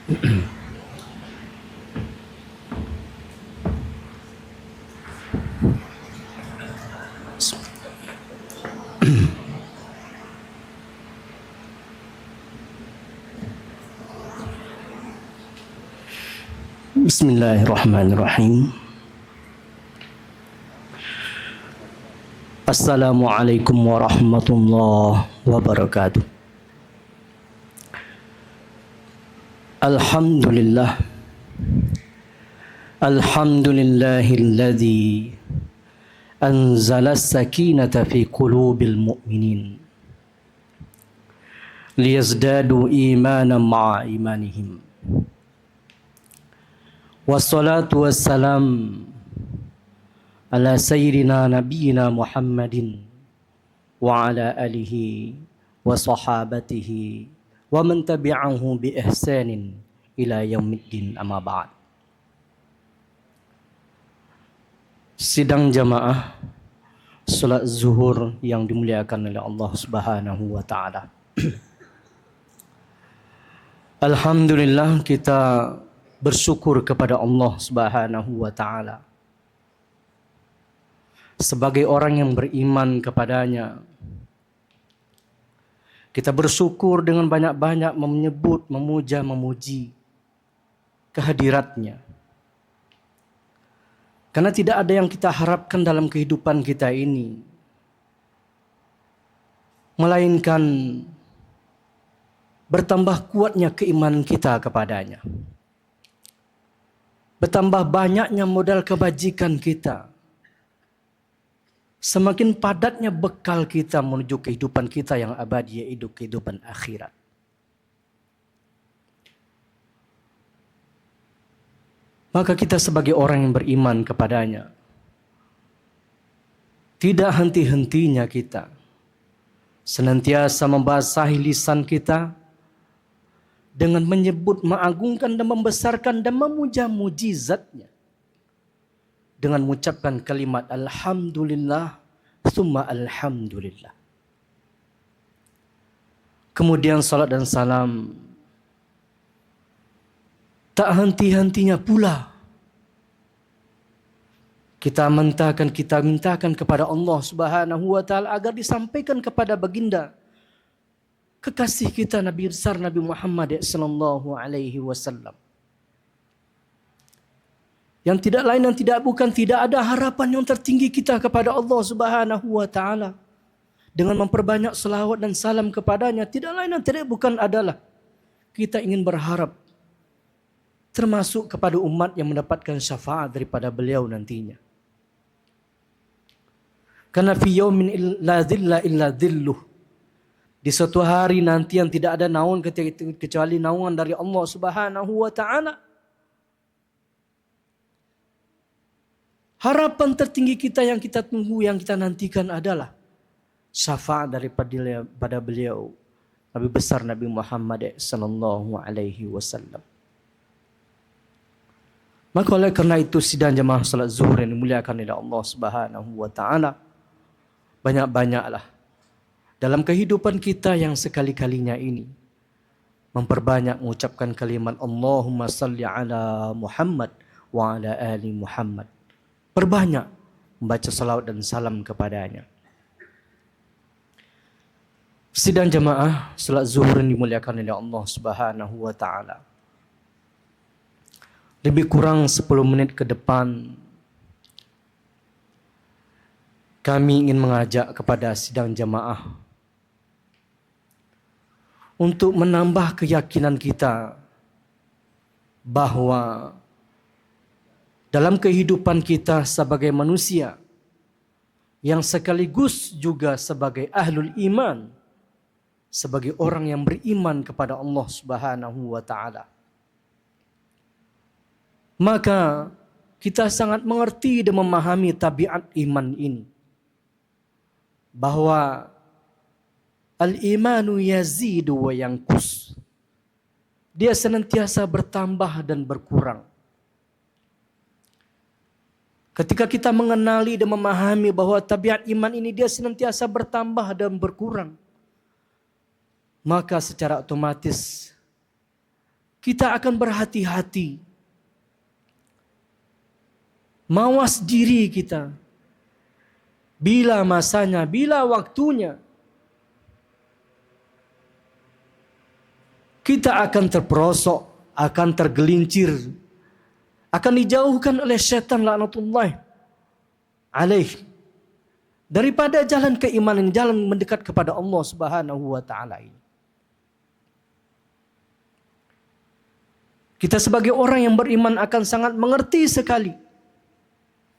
Bismillahirrahmanirrahim. Assalamualaikum warahmatullahi wabarakatuh. Alhamdulillah. Alhamdulillahilladzi anzala as-sakinata fi qulubil mu'minin liyazdadu imanan ma'a imanihim. Wassalatu wassalam ala sayyidina nabiyina Muhammadin wa ala alihi wa sahabatihi wa man tabi'ahu bi ihsanin ila yaumiddin, amma ba'd. Sidang jamaah salat zuhur yang dimuliakan oleh Allah Subhanahu wa taala. Alhamdulillah, kita bersyukur kepada Allah Subhanahu wa taala sebagai orang yang beriman kepadanya. Kita bersyukur dengan banyak-banyak menyebut, memuja, memuji kehadiratnya. Karena tidak ada yang kita harapkan dalam kehidupan kita ini melainkan bertambah kuatnya keimanan kita kepadanya, bertambah banyaknya modal kebajikan kita, semakin padatnya bekal kita menuju kehidupan kita yang abadi, yaitu kehidupan akhirat. Maka kita sebagai orang yang beriman kepadanya, tidak henti-hentinya kita senantiasa membasahi lisan kita dengan menyebut, mengagungkan dan membesarkan dan memuja-muji Zatnya, dengan mengucapkan kalimat Alhamdulillah, summa Alhamdulillah. Kemudian salat dan salam tak henti-hentinya pula kita mintakan kepada Allah Subhanahu wa taala agar disampaikan kepada baginda kekasih kita, Nabi besar Nabi Muhammad sallallahu alaihi wasallam, yang tidak lain dan tidak bukan, tidak ada harapan yang tertinggi kita kepada Allah Subhanahu wa taala dengan memperbanyak selawat dan salam kepadanya. Tidak lain dan tidak bukan adalah kita ingin berharap termasuk kepada umat yang mendapatkan syafaat daripada beliau nantinya. Karena fi yaumin la dhilla illa dhilluh, di suatu hari nanti yang tidak ada naungan kecuali naungan dari Allah Subhanahu wa taala. Harapan tertinggi kita yang kita tunggu, yang kita nantikan adalah syafaat daripada beliau, Nabi besar Nabi Muhammad sallallahu alaihi wasallam. Maka oleh kerana itu, sidang jemaah salat zuhur yang dimuliakan oleh Allah Subhanahu wa taala, banyak-banyaklah dalam kehidupan kita yang sekali-kalinya ini memperbanyak mengucapkan kalimat Allahumma salli ala Muhammad wa ala ali Muhammad. Perbanyak membaca salawat dan salam kepadanya. Sidang jemaah salat zuhur yang dimuliakan oleh Allah Subhanahu wa taala, lebih kurang 10 menit ke depan kami ingin mengajak kepada sidang jemaah untuk menambah keyakinan kita bahawa dalam kehidupan kita sebagai manusia yang sekaligus juga sebagai ahlul iman, sebagai orang yang beriman kepada Allah Subhanahu wa taala, maka kita sangat mengerti dan memahami tabiat iman ini, bahwa al-imanu yazidu wa yanqus. Dia senantiasa bertambah dan berkurang. Ketika kita mengenali dan memahami bahwa tabiat iman ini dia senantiasa bertambah dan berkurang, maka secara otomatis kita akan berhati-hati. Mawas diri kita. Bila masanya, bila waktunya, kita akan terperosok, akan tergelincir, akan dijauhkan oleh syaitan laknatullah alaih daripada jalan keimanan, jalan mendekat kepada Allah Subhanahu wa taala ini. Kita sebagai orang yang beriman akan sangat mengerti sekali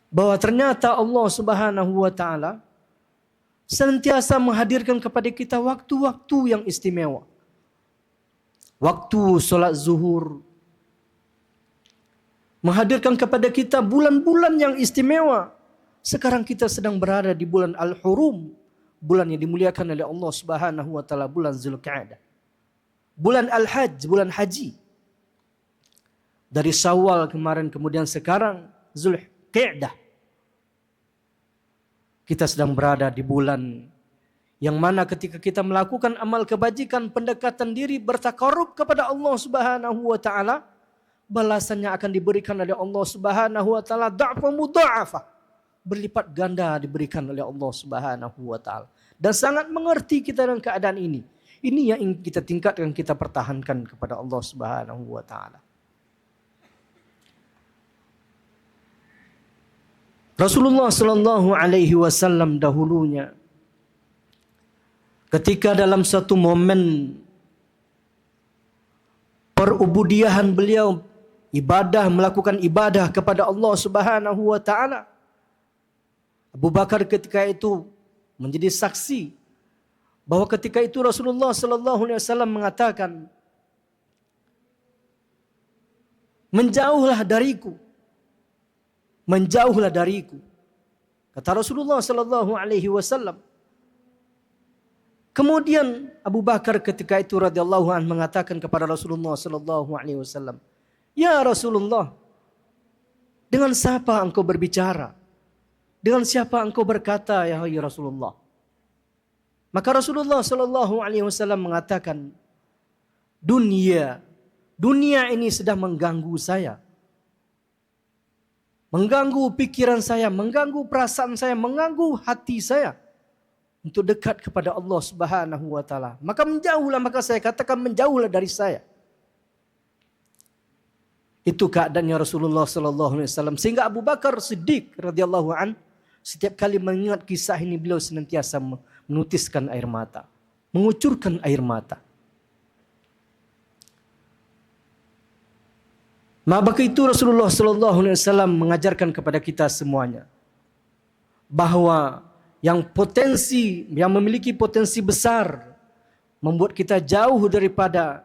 bahwa ternyata Allah Subhanahu wa taala senantiasa menghadirkan kepada kita waktu-waktu yang istimewa. Waktu solat zuhur, menghadirkan kepada kita bulan-bulan yang istimewa. Sekarang kita sedang berada di bulan Al-Hurum, bulan yang dimuliakan oleh Allah Subhanahu wa taala, bulan Zulqa'dah. Bulan Al-Hajj, bulan haji. Dari Syawal kemarin kemudian sekarang Zulqa'dah. Kita sedang berada di bulan yang mana ketika kita melakukan amal kebajikan, pendekatan diri, bertakarub kepada Allah Subhanahu wa taala, balasannya akan diberikan oleh Allah Subhanahu wa taala dha'fa mudha'afa, berlipat ganda diberikan oleh Allah Subhanahu wa taala. Dan sangat mengerti kita dengan keadaan ini. Ini yang ingin kita tingkatkan, kita pertahankan kepada Allah Subhanahu wa taala. Rasulullah sallallahu alaihi wasallam dahulunya ketika dalam satu momen perubudiahan beliau, melakukan ibadah kepada Allah Subhanahu wa taala, Abu Bakar ketika itu menjadi saksi bahwa ketika itu Rasulullah sallallahu alaihi wasallam mengatakan, "Menjauhlah dariku. Menjauhlah dariku." Kata Rasulullah sallallahu alaihi wasallam. Kemudian Abu Bakar ketika itu radhiyallahu anhu mengatakan kepada Rasulullah sallallahu alaihi wasallam, "Ya Rasulullah, dengan siapa engkau berbicara? Dengan siapa engkau berkata, ya Rasulullah?" Maka Rasulullah sallallahu alaihi wasallam mengatakan, dunia ini sedang mengganggu saya. Mengganggu pikiran saya, mengganggu perasaan saya, mengganggu hati saya untuk dekat kepada Allah Subhanahu wa taala. Maka menjauhlah, maka saya katakan menjauhlah dari saya. Itu keadaannya Rasulullah sallallahu alaihi wasallam, sehingga Abu Bakar Siddiq radhiyallahu an setiap kali mengingat kisah ini beliau senantiasa menutiskan air mata, mengucurkan air mata. Maka itu Rasulullah sallallahu alaihi wasallam mengajarkan kepada kita semuanya bahwa yang memiliki potensi besar membuat kita jauh daripada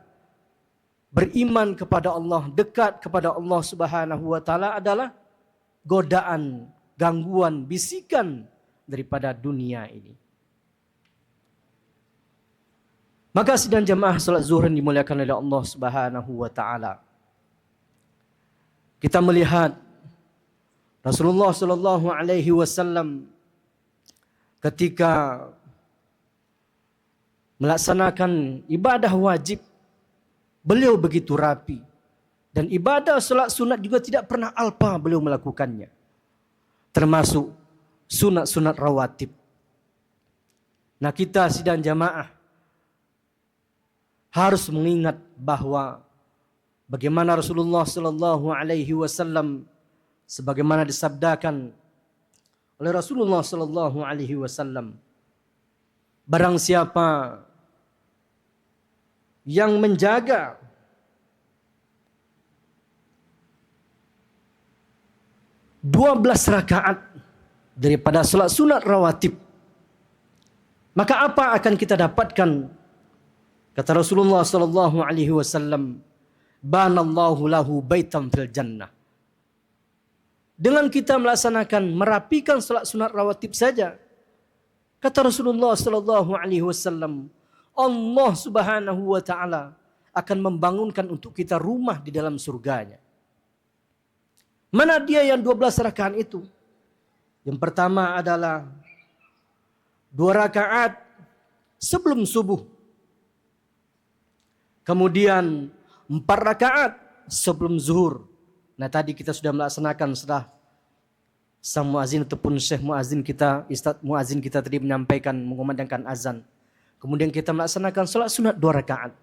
beriman kepada Allah, dekat kepada Allah Subhanahu wa taala adalah godaan, gangguan, bisikan daripada dunia ini. Maka sidang jamaah salat zuhur yang dimuliakan oleh Allah Subhanahu wa taala, kita melihat Rasulullah sallallahu alaihi wasallam ketika melaksanakan ibadah wajib, beliau begitu rapi. Dan ibadah salat sunat juga tidak pernah alpa beliau melakukannya. Termasuk sunat-sunat rawatib. Nah, kita sidang jamaah harus mengingat bahwa bagaimana Rasulullah sallallahu alaihi wasallam sebagaimana disabdakan oleh Rasulullah sallallahu alaihi wasallam, barang siapa yang menjaga (12) rakaat daripada salat sunat rawatib, maka apa akan kita dapatkan? Kata Rasulullah sallallahu alaihi wasallam, banallahu lahu baitan fil jannah. Dengan kita melaksanakan, merapikan salat sunat rawatib saja, kata Rasulullah sallallahu alaihi wasallam, Allah Subhanahu wa taala akan membangunkan untuk kita rumah di dalam surganya. Mana dia yang 12 rakaat itu? Yang pertama adalah 2 rakaat sebelum subuh. Kemudian 4 rakaat sebelum zuhur. Nah, tadi kita sudah melaksanakan setelah sang muazin ataupun syekh muazin kita, ustaz muazin kita tadi menyampaikan, mengumandangkan azan. Kemudian kita melaksanakan salat sunat 2 rakaat.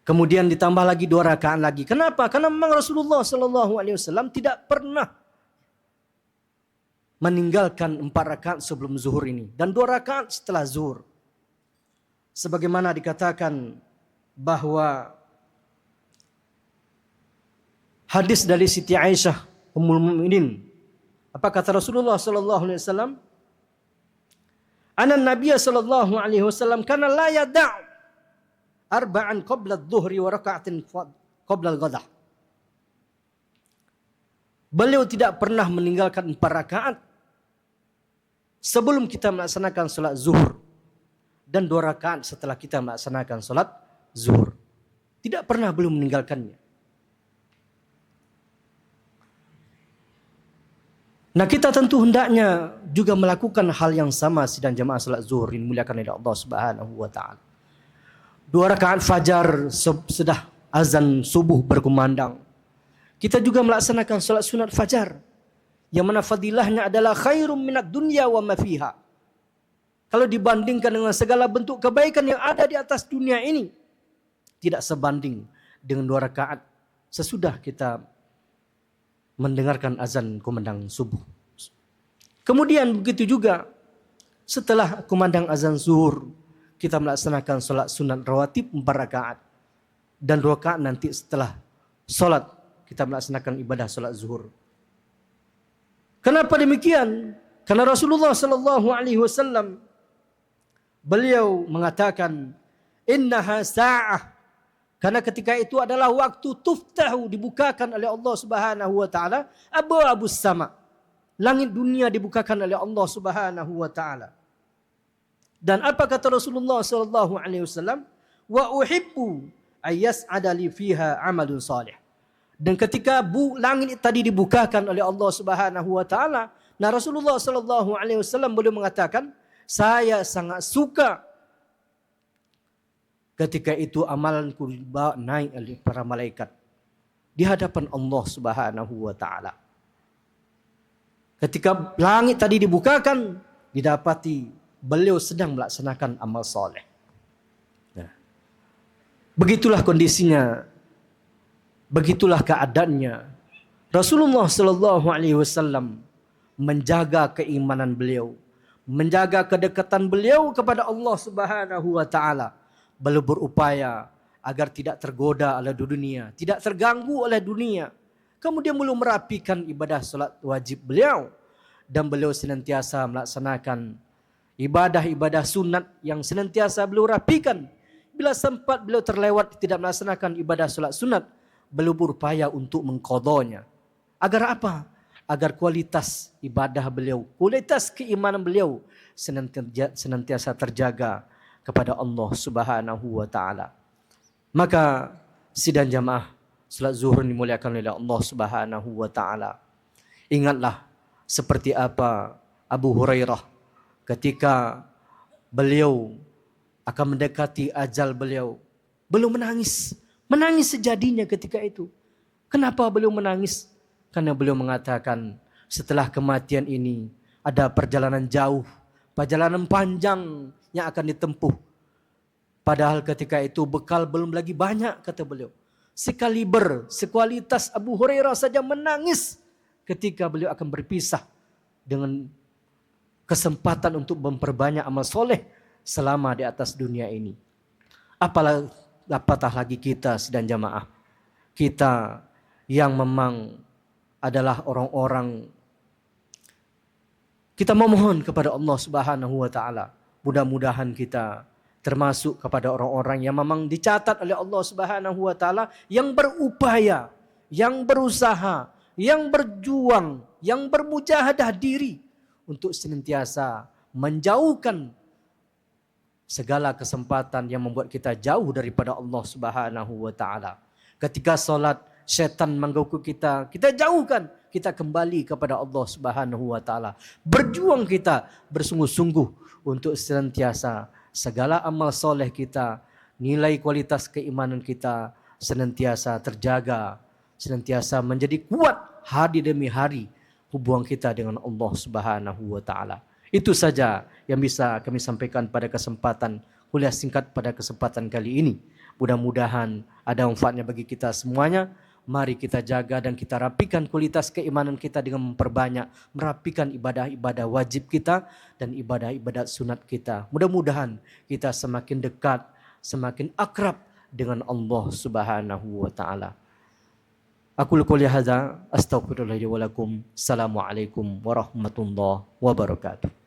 Kemudian ditambah lagi 2 rakaat lagi. Kenapa? Karena memang Rasulullah SAW tidak pernah meninggalkan 4 rakaat sebelum zuhur ini dan 2 rakaat setelah zuhur. Sebagaimana dikatakan bahwa hadis dari Siti Aisyah Ummul Mukminin, apa kata Rasulullah sallallahu alaihi wasallam? Anna Nabiyya sallallahu alaihi wasallam kana la yada' arba'an qabla adh-dhuhri wa raka'atin qabla al-ghadah. Beliau tidak pernah meninggalkan 4 rakaat sebelum kita melaksanakan salat zuhur dan 2 rakaat setelah kita melaksanakan salat zuhur. Tidak pernah beliau meninggalkannya. Nah, kita tentu hendaknya juga melakukan hal yang sama sidang jamaah salat zuhur yang dimuliakan oleh Allah Subhanahu wa taala. 2 rakaat fajar sesudah azan subuh berkumandang. Kita juga melaksanakan salat sunat fajar yang mana fadilahnya adalah khairum minad dunya wa ma fiha. Kalau dibandingkan dengan segala bentuk kebaikan yang ada di atas dunia ini, tidak sebanding dengan 2 rakaat sesudah kita mendengarkan azan kumandang subuh. Kemudian begitu juga setelah kumandang azan zuhur, kita melaksanakan salat sunat rawatib 4 rakaat. Dan 2 rakaat nanti setelah salat kita melaksanakan ibadah salat zuhur. Kenapa demikian? Karena Rasulullah sallallahu alaihi wasallam beliau mengatakan innaha sa'ah. Karena ketika itu adalah waktu tuftahu, dibukakan oleh Allah Subhanahu wa taala abwaabus sama. Langit dunia dibukakan oleh Allah Subhanahu wa taala. Dan apa kata Rasulullah sallallahu alaihi wasallam? Wa uhibbu ayyas'ada li fiha amalun salih. Dan ketika langit tadi dibukakan oleh Allah Subhanahu wa taala, nah Rasulullah sallallahu alaihi wasallam beliau mengatakan, saya sangat suka ketika itu amalanku naik oleh para malaikat di hadapan Allah Subhanahu wa taala. Ketika langit tadi dibukakan, didapati beliau sedang melaksanakan amal soleh. Nah, begitulah kondisinya, begitulah keadaannya. Rasulullah sallallahu alaihi wasallam menjaga keimanan beliau, menjaga kedekatan beliau kepada Allah Subhanahu wa taala. Beliau berupaya agar tidak tergoda oleh dunia, tidak terganggu oleh dunia. Kemudian beliau merapikan ibadah salat wajib beliau. Dan beliau senantiasa melaksanakan ibadah-ibadah sunat yang senantiasa beliau rapikan. Bila sempat beliau terlewat tidak melaksanakan ibadah salat sunat, beliau berupaya untuk mengqadanya. Agar apa? Agar kualitas ibadah beliau, kualitas keimanan beliau senantiasa terjaga kepada Allah Subhanahu wa taala. Maka sidang jamaah salat zuhur dimuliakan oleh Allah Subhanahu wa taala. Ingatlah seperti apa Abu Hurairah ketika beliau akan mendekati ajal beliau menangis sejadinya ketika itu. Kenapa beliau menangis? Karena beliau mengatakan setelah kematian ini ada perjalanan jauh, perjalanan panjang yang akan ditempuh. Padahal ketika itu bekal belum lagi banyak, kata beliau. Sekaliber, sekualitas Abu Hurairah saja menangis ketika beliau akan berpisah dengan kesempatan untuk memperbanyak amal soleh selama di atas dunia ini. Apatah lagi kita sedang jamaah. Kita yang memang adalah orang-orang, kita memohon kepada Allah Subhanahu wa taala. Mudah-mudahan kita termasuk kepada orang-orang yang memang dicatat oleh Allah Subhanahu wa taala yang berupaya, yang berusaha, yang berjuang, yang bermujahadah diri untuk senantiasa menjauhkan segala kesempatan yang membuat kita jauh daripada Allah Subhanahu wa taala. Ketika salat syaitan mengganggu kita, kita jauhkan, kita kembali kepada Allah Subhanahu wa taala. Berjuang kita bersungguh-sungguh untuk senantiasa segala amal soleh kita nilai kualitas keimanan kita senantiasa terjaga, senantiasa menjadi kuat hari demi hari hubungan kita dengan Allah Subhanahu wa taala. Itu saja yang bisa kami sampaikan pada kesempatan kuliah singkat pada kesempatan kali ini. Mudah-mudahan ada manfaatnya bagi kita semuanya. Mari kita jaga dan kita rapikan kualitas keimanan kita dengan memperbanyak, merapikan ibadah-ibadah wajib kita dan ibadah-ibadah sunat kita. Mudah-mudahan kita semakin dekat, semakin akrab dengan Allah Subhanahu wa taala. Aku qouli hadza astaghfirullah li wa lakum. Assalamualaikum warahmatullahi wabarakatuh.